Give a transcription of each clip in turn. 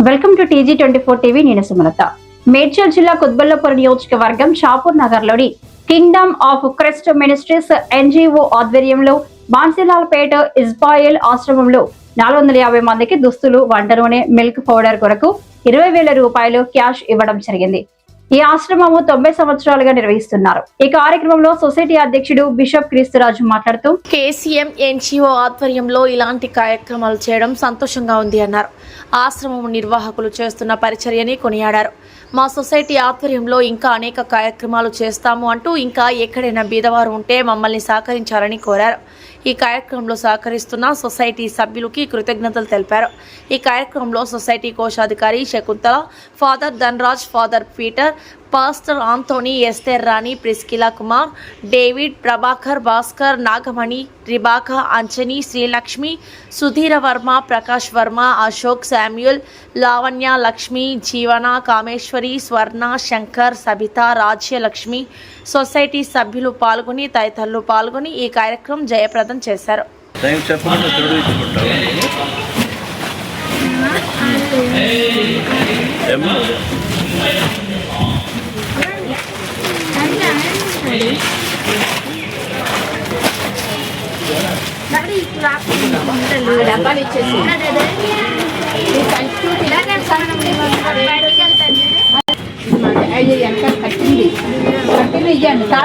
Welcome to TG24 TV. నేను సుమలత. మేడ్చల్ జిల్లా కుత్బుల్లాపూర్ నియోజకవర్గం షాపూర్ నగర్లోని Kingdom of Christ ministries NGO ఆధ్వర్యంలో బాన్సిలాల్పేట ఇజ్రాయెల్ ఆశ్రమంలో 450 మందికి దుస్తులు, వంట నూనె, మిల్క్ పౌడర్ కొరకు 20,000 రూపాయలు క్యాష్ ఇవ్వడం జరిగింది. ఈ ఆశ్రమము 90 సంవత్సరాలుగా నిర్వహిస్తున్నారు. ఈ కార్యక్రమంలో సొసైటీ అధ్యక్షుడు బిషప్ క్రీస్తురాజు మాట్లాడుతూ KCM NGO ఆధ్వర్యంలో ఇలాంటి కార్యక్రమాలు చేయడం సంతోషంగా ఉంది అన్నారు. ఆశ్రమం నిర్వాహకులు చేస్తున్న పరిచర్యని కొనియాడారు. మా సొసైటీ ఆధ్వర్యంలో ఇంకా అనేక కార్యక్రమాలు చేస్తాము అంటూ ఇంకా ఎక్కడైనా బీదవారు ఉంటే మమ్మల్ని సహకరించాలని కోరారు. ఈ కార్యక్రమంలో సహకరిస్తున్న సొసైటీ సభ్యులకి కృతజ్ఞతలు తెలిపారు. ఈ కార్యక్రమంలో సొసైటీ కోశాధికారి Shakuntala, father Dhanraj, father Peter, pastor Anthony, Esther Rani, Priscilla Kumar, David, Prabhakar, Bhaskar, Nagamani, Rebecca, Anjani, Srilakshmi, Sudheera Varma, Prakash Varma, Ashok, Samuel, Lavanya, Lakshmi, Jeevana, Kameswari, స్వర్ణ, శంకర్, సబిత, రాజ్యలక్ష్మి, సొసైటీ సభ్యులు తదితరులు పాల్గొని ఈ కార్యక్రమం జయప్రదం చేశారు. డబ్బాలు ఇచ్చేసి వెనకాల కట్టింది ఇవ్వండి.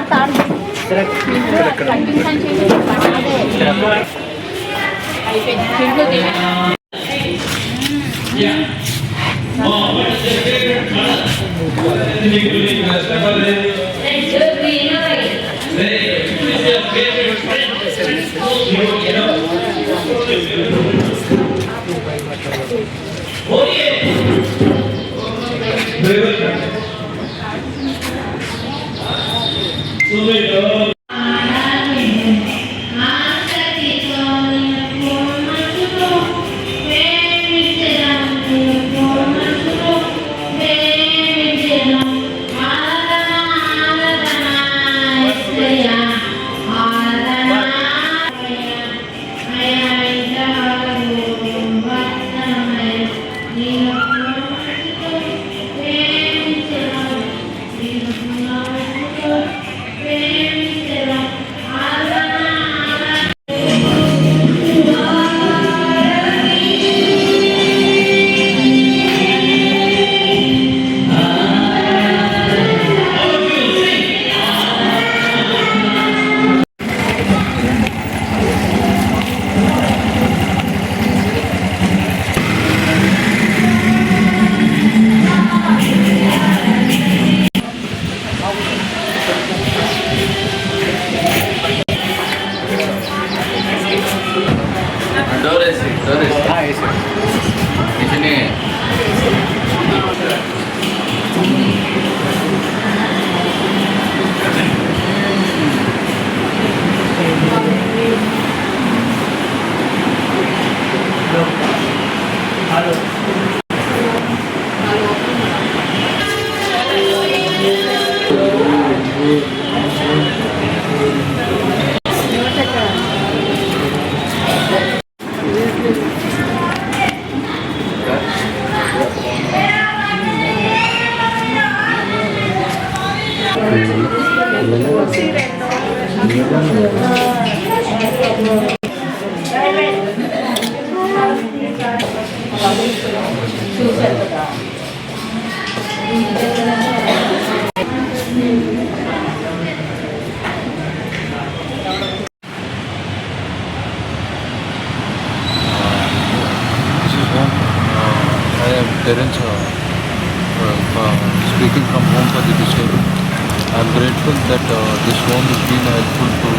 తాడు Parents speaking from home for the district. I am grateful that this home has been helpful to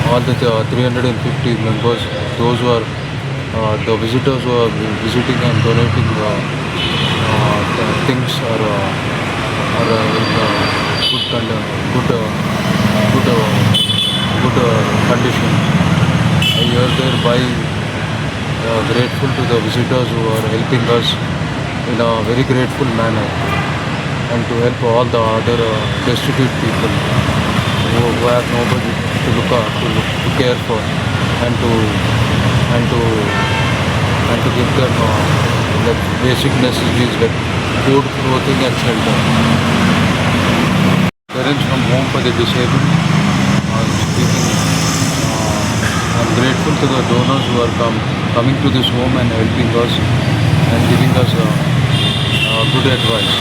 all the 350 members, those who are the visitors who are visiting and donating things or good condition. I hereby grateful to the visitors who are helping us in a very grateful manner, and to help all the other destitute people who have nobody to look up, to care for, and to give them like basic necessities like food, clothing and shelter. Parents from Home for the Disabled are speaking. I'm grateful to the donors who are coming to this home and helping us and giving us good advice.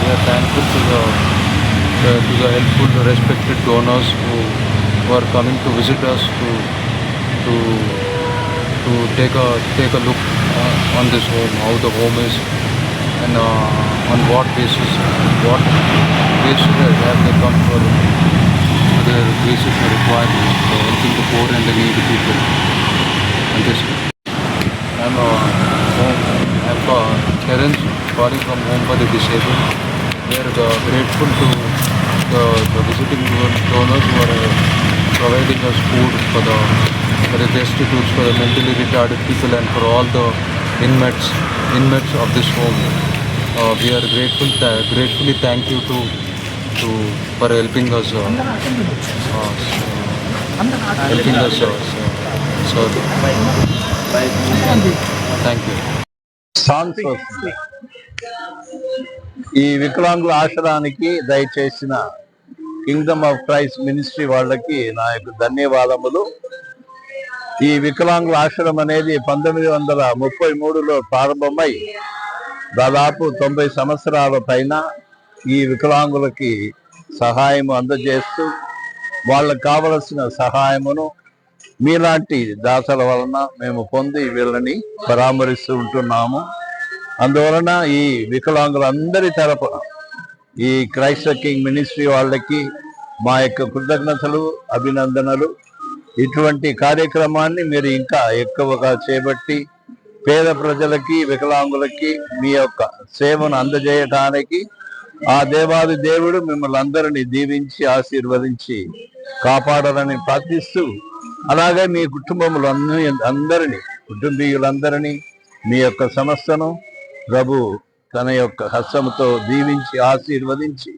We are thankful to the helpful, respected donors who are coming to visit us to take a look on this home, how the home is, and on what basis have they come for their basic requirements for helping the poor and the needy people. And this, I'm Terence calling from Home for the Disabled. We are grateful to the visiting donors who are providing us food for the destitutes, for the mentally retarded people, and for all the inmates of this home. We are gratefully thank you for helping us. Sir. Thank you. Songs వస్తుంది. ఈ వికలాంగుల ఆశ్రయానికి దయచేసిన Kingdom of Christ ministry వాళ్ళకి నా యొక్క ధన్యవాదములు. ఈ వికలాంగుల ఆశ్రమం అనేది 1933లో ప్రారంభమై దాదాపు 90 సంవత్సరాల పైన ఈ వికలాంగులకి సహాయం అందజేస్తూ వాళ్ళకు కావలసిన సహాయమును మీలాంటి దాతల వలన మేము పొంది వీళ్ళని పరామరిస్తూ ఉంటున్నాము. అందువలన ఈ వికలాంగులందరి తరపున ఈ క్రైస్ట్ కింగ్ మినిస్ట్రీ వాళ్ళకి మా యొక్క కృతజ్ఞతలు, అభినందనలు. ఇటువంటి కార్యక్రమాన్ని మీరు ఇంకా ఎక్కువగా చేపట్టి పేద ప్రజలకి, వికలాంగులకి మీ యొక్క సేవను అందజేయటానికి ఆ దేవాది దేవుడు మిమ్మల్ని అందరినీ దీవించి ఆశీర్వదించి కాపాడాలని ప్రార్థిస్తూ, అలాగే మీ కుటుంబములు అందరినీ, కుటుంబీయులందరినీ, మీ యొక్క సంస్థను ప్రభు తన యొక్క హస్తముతో దీవించి ఆశీర్వదించి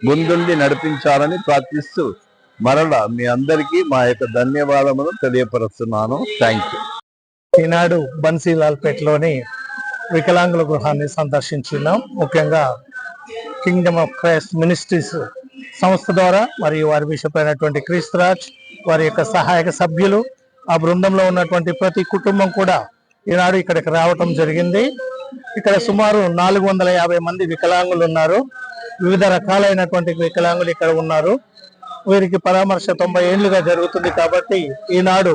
ముందుండి నడిపించాలని ప్రార్థిస్తూ మరలా మీ అందరికీ మా యొక్క ధన్యవాదములు తెలియపరుస్తున్నాను. Thank you. ఈనాడు బన్సీలాల్పేటలోని వికలాంగుల గృహాన్ని సందర్శించున్నాం. ముఖ్యంగా కింగ్డమ్ ఆఫ్ క్రైస్ట్ మినిస్ట్రీస్ సంస్థ ద్వారా మరియు వారి బిషప్ అయినటువంటి క్రీస్తురాజ్, వారి యొక్క సహాయక సభ్యులు, ఆ బృందంలో ఉన్నటువంటి ప్రతి కుటుంబం కూడా ఈనాడు ఇక్కడికి రావటం జరిగింది. ఇక్కడ సుమారు 450 మంది వికలాంగులు ఉన్నారు. వివిధ రకాలైనటువంటి వికలాంగులు ఇక్కడ ఉన్నారు. వీరికి పరామర్శ 90 ఏళ్లుగా జరుగుతుంది. కాబట్టి ఈనాడు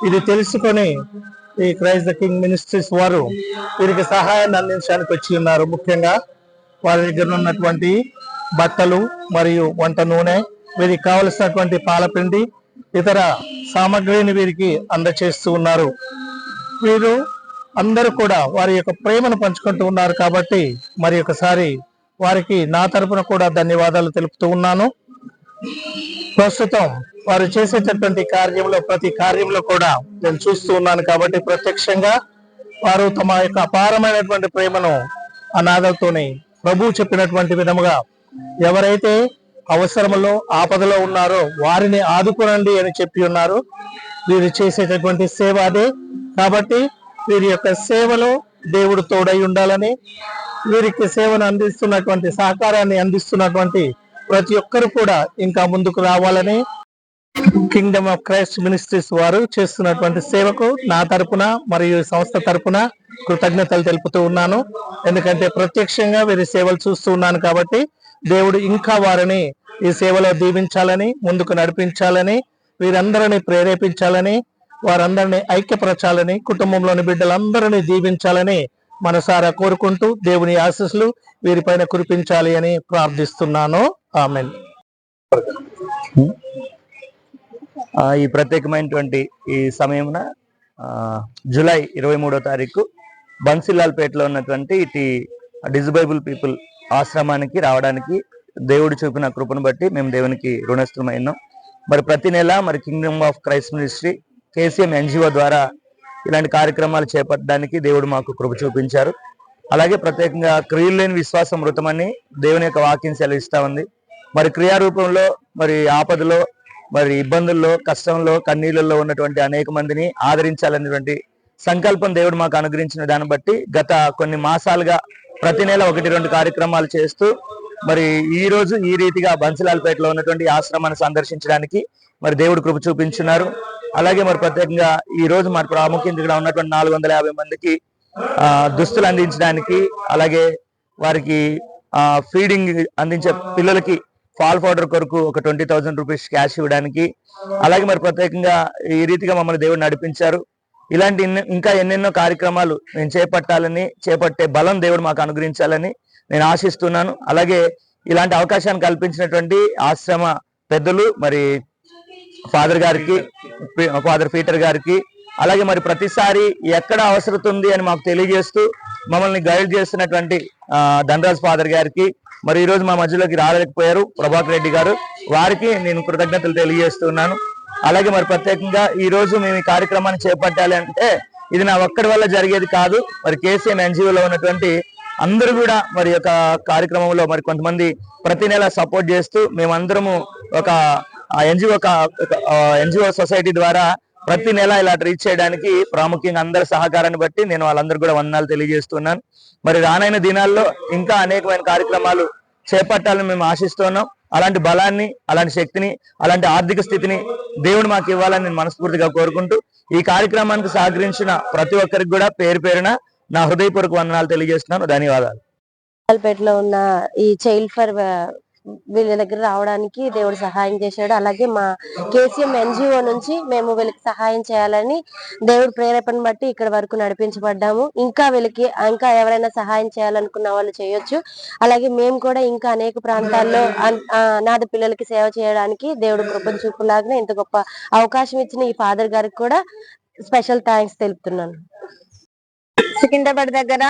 ఇది తెలుసుకొని ఈ క్రైస్ట్ ద కింగ్ మినిస్ట్రీస్ వారు వీరికి సహాయాన్ని అందించడానికి వచ్చి ఉన్నారు. ముఖ్యంగా వారి దగ్గర ఉన్నటువంటి బట్టలు మరియు వంట నూనె, వీరికి కావలసినటువంటి పాలపిండి, ఇతర సామగ్రిని వీరికి అందచేస్తూ ఉన్నారు. వీరు అందరూ కూడా వారి యొక్క ప్రేమను పంచుకుంటూ ఉన్నారు. కాబట్టి మరి ఒకసారి వారికి నా తరపున కూడా ధన్యవాదాలు తెలుపుతూ ఉన్నాను. ప్రస్తుతం వారు చేసేటటువంటి కార్యంలో, ప్రతి కార్యంలో కూడా నేను చూస్తూ ఉన్నాను. కాబట్టి ప్రత్యక్షంగా వారు తమ యొక్క అపారమైనటువంటి ప్రేమను అనాథలతోనే ప్రభువు చెప్పినటువంటి విధముగా ఎవరైతే అవసరంలో, ఆపదలో ఉన్నారో వారిని ఆదుకోనండి అని చెప్పి ఉన్నారు. వీరు చేసేటటువంటి సేవ అదే. కాబట్టి వీరి యొక్క సేవలో దేవుడు తోడై ఉండాలని, వీరికి సేవను అందిస్తున్నటువంటి, సహకారాన్ని అందిస్తున్నటువంటి ప్రతి ఒక్కరు కూడా ఇంకా ముందుకు రావాలని కింగ్డమ్ ఆఫ్ క్రైస్ట్ మినిస్ట్రీస్ వారు చేస్తున్నటువంటి సేవకు నా తరపున మరియు సంస్థ తరపున కృతజ్ఞతలు తెలుపుతూ ఉన్నాను. ఎందుకంటే ప్రత్యక్షంగా వీరి సేవలు చూస్తూ ఉన్నాను. కాబట్టి దేవుడు ఇంకా వారిని ఈ సేవలో దీవించాలని, ముందుకు నడిపించాలని, వీరందరినీ ప్రేరేపించాలని, వారందరినీ ఐక్యపరచాలని, కుటుంబంలోని బిడ్డలందరినీ దీవించాలని మనసారా కోరుకుంటూ దేవుని ఆశీస్సులు వీరిపైన కురిపించాలి అని ప్రార్థిస్తున్నాను. ఆమేన్. ఈ ప్రత్యేకమైనటువంటి ఈ సమయమున జూలై 23వ తారీఖు బన్సీలాల్పేటలో ఉన్నటువంటి ఇటు డిజబుల్ పీపుల్ ఆశ్రమానికి రావడానికి దేవుడు చూపిన కృపను బట్టి మేము దేవునికి రుణస్థులమైనాం. మరి ప్రతి నెల మరి Kingdom of Christ ministry KCM NGO ద్వారా ఇలాంటి కార్యక్రమాలు చేపట్టడానికి దేవుడు మాకు కృప చూపించారు. అలాగే ప్రత్యేకంగా క్రియలు లేని విశ్వాసం మృతమని దేవుని యొక్క వాక్యం సెలవిస్తా ఉంది. మరి క్రియారూపంలో, మరి ఆపదలో, మరి ఇబ్బందుల్లో, కష్టంలో, కన్నీళ్ళల్లో ఉన్నటువంటి అనేక మందిని ఆదరించాలనేటువంటి సంకల్పం దేవుడు మాకు అనుగ్రహించిన దాన్ని బట్టి గత కొన్ని మాసాలుగా ప్రతి నెల 1-2 కార్యక్రమాలు చేస్తూ మరి ఈ రోజు ఈ రీతిగా బన్సిలాల్పేటలో ఉన్నటువంటి ఆశ్రమాన్ని సందర్శించడానికి మరి దేవుడు కృప చూపించున్నారు. అలాగే మరి ప్రత్యేకంగా ఈ రోజు మరి ప్రాముఖ్యంగా ఉన్నటువంటి 450 మందికి దుస్తులు అందించడానికి, అలాగే వారికి ఫీడింగ్ అందించే పిల్లలకి ఫాల్ పౌడర్ కొరకు ఒక 20,000 రూపీస్ క్యాష్ ఇవ్వడానికి, అలాగే మరి ప్రత్యేకంగా ఈ రీతిగా మమ్మల్ని దేవుడు నడిపించారు. ఇలాంటి ఇంకా ఎన్నెన్నో కార్యక్రమాలు నేను చేపట్టే బలం దేవుడు మాకు అనుగ్రహించాలని నేను ఆశిస్తున్నాను. అలాగే ఇలాంటి అవకాశాన్ని కల్పించినటువంటి ఆశ్రమ పెద్దలు మరి ఫాదర్ పీటర్ గారికి, అలాగే మరి ప్రతిసారి ఎక్కడ అవసరం ఉంది అని మాకు తెలియజేస్తూ మమ్మల్ని గైడ్ చేస్తున్నటువంటి ధనరాజ్ ఫాదర్ గారికి, మరి ఈ రోజు మా మధ్యలోకి రాలేకపోయారు ప్రభాకర్ రెడ్డి గారు, వారికి నేను కృతజ్ఞతలు తెలియజేస్తున్నాను. అలాగే మరి ప్రత్యేకంగా ఈ రోజు మేము ఈ కార్యక్రమాన్ని చేపట్టాలి అంటే ఇది నా ఒక్కడి వల్ల జరిగేది కాదు. మరి కేసీఎం ఎన్జిఓలో ఉన్నటువంటి అందరూ కూడా మరి యొక్క కార్యక్రమంలో మరి కొంతమంది ప్రతి నెల సపోర్ట్ చేస్తూ మేమందరము ఒక ఎన్జిఓ సొసైటీ ద్వారా ప్రతి నెల ఇలా రీచ్ చేయడానికి ప్రాముఖ్యంగా అందరి సహకారాన్ని బట్టి నేను వాళ్ళందరూ కూడా వందనాలు తెలియజేస్తున్నాను. మరి రానైన దినాల్లో ఇంకా అనేకమైన కార్యక్రమాలు చేపట్టాలని మేము ఆశిస్తున్నాం. అలాంటి బలాన్ని, అలాంటి శక్తిని, అలాంటి ఆర్థిక స్థితిని దేవుడు మాకు ఇవ్వాలని నేను మనస్ఫూర్తిగా కోరుకుంటూ ఈ కార్యక్రమానికి సహకరించిన ప్రతి ఒక్కరికి కూడా పేరు పేరున నా హృదయపూర్వక వందనాలు తెలియజేస్తున్నాను. ధన్యవాదాలు. పేటలో ఉన్న ఈ చైల్డ్ ఫర్ వీళ్ళ దగ్గర రావడానికి దేవుడు సహాయం చేశాడు. అలాగే మా కేసీఎం ఎన్జిఓ నుంచి మేము వీళ్ళకి సహాయం చేయాలని దేవుడు ప్రేరేపణ బట్టి ఇక్కడ వరకు నడిపించబడ్డాము. ఇంకా వీళ్ళకి ఇంకా ఎవరైనా సహాయం చేయాలనుకున్న వాళ్ళు చేయొచ్చు. అలాగే మేము కూడా ఇంకా అనేక ప్రాంతాల్లో అనాథ పిల్లలకి సేవ చేయడానికి దేవుడు కృపను చూపులాగా ఇంత గొప్ప అవకాశం ఇచ్చిన ఈ ఫాదర్ గారికి కూడా స్పెషల్ థ్యాంక్స్ తెలుపుతున్నాను. సికింద్రాబాద్ దగ్గర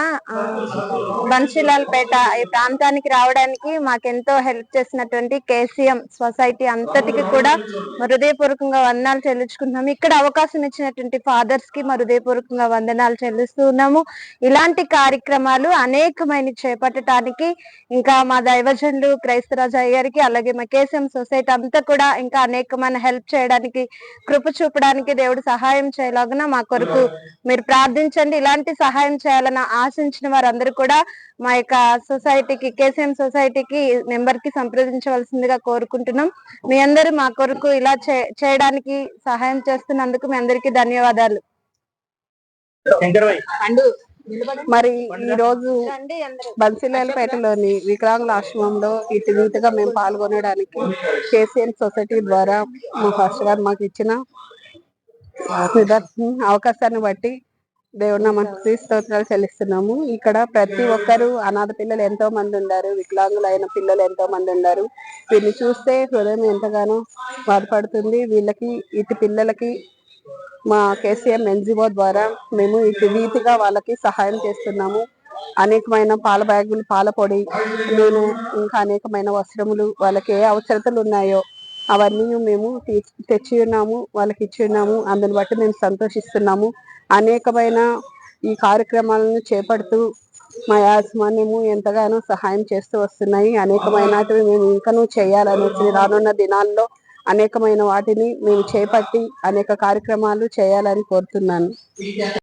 బన్సిలాల్పేట ఈ ప్రాంతానికి రావడానికి మాకెంతో హెల్ప్ చేసినటువంటి కేసీఎం సొసైటీ అంతటికి కూడా హృదయపూర్వకంగా వందనాలు చెల్లించుకుంటున్నాము. ఇక్కడ అవకాశం ఇచ్చినటువంటి ఫాదర్స్ కి హృదయపూర్వకంగా వందనాలు చెల్లిస్తున్నాము. ఇలాంటి కార్యక్రమాలు అనేకమైన చేపట్టడానికి ఇంకా మా దైవజనులు క్రైస్తరాజు అయ్యారికి, అలాగే మా కేసీఎం సొసైటీ అంతా కూడా ఇంకా అనేకమైన హెల్ప్ చేయడానికి, కృప చూపడానికి దేవుడు సహాయం చేయలాగున మా కొరకు మీరు ప్రార్థించండి. ఇలాంటి సహాయం చేయాలని ఆశించిన వారందరూ కూడా మా యొక్క సొసైటీకి, కేసీఎం సొసైటీకి నెంబర్ కి సంప్రదించవలసిందిగా కోరుకుంటున్నాం. మీ అందరూ మా కొరకు ఇలా చేయడానికి సహాయం చేస్తున్నందుకు మీ అందరికీ ధన్యవాదాలు. మరి ఈ రోజు బన్సిలాల్పేటలోని వికలాంగుల ఆశ్రమంలో ఇటు రీతిగా మేము పాల్గొనడానికి కేసీఎం సొసైటీ ద్వారా మా ఫాస్టర్ గారు మాకు ఇచ్చిన అవకాశాన్ని బట్టి దేవుడు మనకి స్తోత్రాలు చెల్లిస్తున్నాము. ఇక్కడ ప్రతి ఒక్కరు అనాథ పిల్లలు ఎంతో మంది ఉన్నారు, వికలాంగులైన పిల్లలు ఎంతో మంది ఉన్నారు. వీళ్ళని చూస్తే హృదయం ఎంతగానో బాధపడుతుంది. వీళ్ళకి ఇటు పిల్లలకి మా కేసీఎం ఎన్జిఓ ద్వారా మేము ఇటు రీతిగా వాళ్ళకి సహాయం చేస్తున్నాము. అనేకమైన పాల బ్యాగులు, పాల పొడి, నూనె, ఇంకా అనేకమైన వస్త్రములు, వాళ్ళకి ఏ అవసరతలు ఉన్నాయో అవన్నీ మేము తెచ్చి ఉన్నాము, వాళ్ళకి ఇచ్చి ఉన్నాము. అందుని బట్టి మేము సంతోషిస్తున్నాము. అనేకమైన ఈ కార్యక్రమాలను చేపడుతూ మా యాజమాన్యము ఎంతగానో సహాయం చేస్తూ వస్తున్నాయి. అనేకమైనవి మేము ఇంకనూ చేయాలని రానున్న దినాల్లో అనేకమైన వాటిని మేము చేపట్టి అనేక కార్యక్రమాలు చేయాలని కోరుతున్నాను.